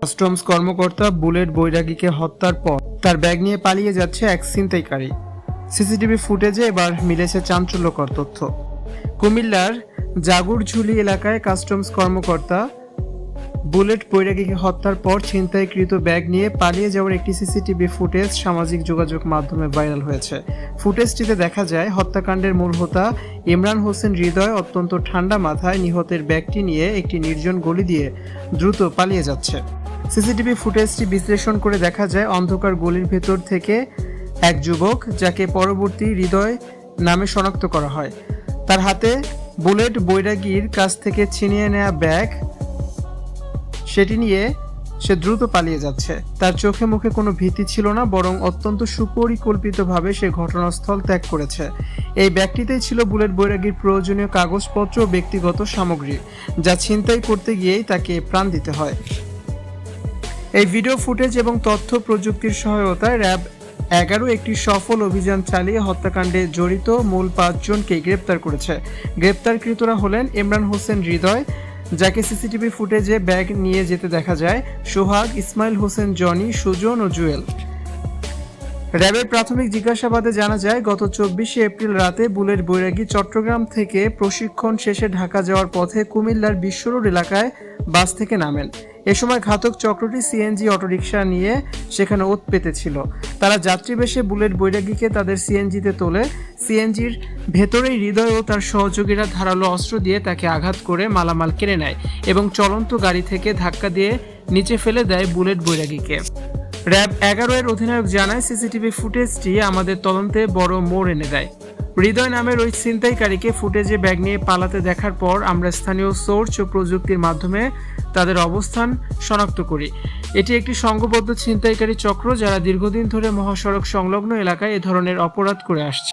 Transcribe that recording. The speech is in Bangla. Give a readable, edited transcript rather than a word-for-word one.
কাস্টমস কর্মকর্তা বুলেট বৈরাগীকে হত্যার পর তার ব্যাগ নিয়ে পালিয়ে যাচ্ছে এক ছিনতাইকারী। সিসিটিভি ফুটেজে এবার মিলেছে চাঞ্চল্যকর তথ্য। কুমিল্লার জাগুরঝুলি এলাকায় কাস্টমস কর্মকর্তা বুলেট বৈরাগীকে হত্যার পর ছিনতাইকৃত ব্যাগ নিয়ে পালিয়ে যাওয়ার একটি সিসিটিভি ফুটেজ সামাজিক যোগাযোগ মাধ্যমে ভাইরাল হয়েছে। ফুটেজটিতে দেখা যায় হত্যাকাণ্ডের মূল হোতা ইমরান হোসেন হৃদয় অত্যন্ত ঠান্ডা মাথায় নিহতের ব্যাগটি নিয়ে একটি নির্জন গলি দিয়ে দ্রুত পালিয়ে যাচ্ছে। সিসিটিভি ফুটেজটি বিশ্লেষণ করে দেখা যায় অন্ধকার গলির ভেতর থেকে এক যুবক, যাকে পরবর্তী হৃদয় নামে শনাক্ত করা হয়, তার হাতে বুলেট বৈরাগীর কাছ থেকে ছিনিয়ে নেওয়া ব্যাগ, সেটি নিয়ে সে দ্রুত পালিয়ে যাচ্ছে। তার চোখে মুখে কোনো ভীতি ছিল না, বরং অত্যন্ত সুপরিকল্পিতভাবে সে ঘটনাস্থল ত্যাগ করেছে। এই ব্যাগটিতেই ছিল বুলেট বৈরাগীর প্রয়োজনীয় কাগজপত্র ও ব্যক্তিগত সামগ্রী, যা ছিনতাই করতে গিয়েই তাকে প্রাণ দিতে হয়। এই ভিডিও ফুটেজ এবং তথ্য প্রযুক্তির সহায়তায় র্যাব 11 একটি সফল অভিযান চালিয়ে হত্যাকাণ্ডে জড়িত মূল 5 জনকে গ্রেপ্তার করেছে। গ্রেপ্তারকৃতরা হলেন ইমরান হোসেন হৃদয়, যাকে সিসিটিভি ফুটেজে ব্যাগ নিয়ে যেতে দেখা যায়, সোহাগ, ইসমাইল হোসেন জনি, সুজন ও জুয়েল। র্যাবের প্রাথমিক জিজ্ঞাসাবাদে জানা যায়, গত 24 এপ্রিল রাতে বুলেট বৈরাগী চট্টগ্রাম থেকে প্রশিক্ষণ শেষে ঢাকা যাওয়ার পথে কুমিল্লার বিশ্ব রোড এলাকায় বাস থেকে নামেন। এ সময় ঘাতক চক্রটি সিএনজি অটোরিকশা নিয়ে সেখানে ওত পেতেছিল। তারা যাত্রী বেশে বুলেট বৈরাগীকে তাদের সিএনজিতে তোলে। সিএনজির ভেতরেই হৃদয় ও তার সহযোগীরা ধারালো অস্ত্র দিয়ে তাকে আঘাত করে মালামাল কেড়ে নেয় এবং চলন্ত গাড়ি থেকে ধাক্কা দিয়ে নিচে ফেলে দেয় বুলেট বৈরাগীকে। র্যাব 11 এর অধিনায়ক জানায়, সিসিটিভি ফুটেজটি আমাদের তদন্তে বড় মোড় এনে দেয়। হৃদয় নামের ওই ছিনতাইকারীকে ফুটেজে ব্যাগ নিয়ে পালাতে দেখার পর আমরা স্থানীয় সোর্স ও প্রযুক্তির মাধ্যমে তাদের অবস্থান শনাক্ত করি। এটি একটি সংঘবদ্ধ ছিনতাইকারী চক্র, যারা দীর্ঘদিন ধরে মহাসড়ক সংলগ্ন এলাকায় এ ধরনের অপরাধ করে আসছে।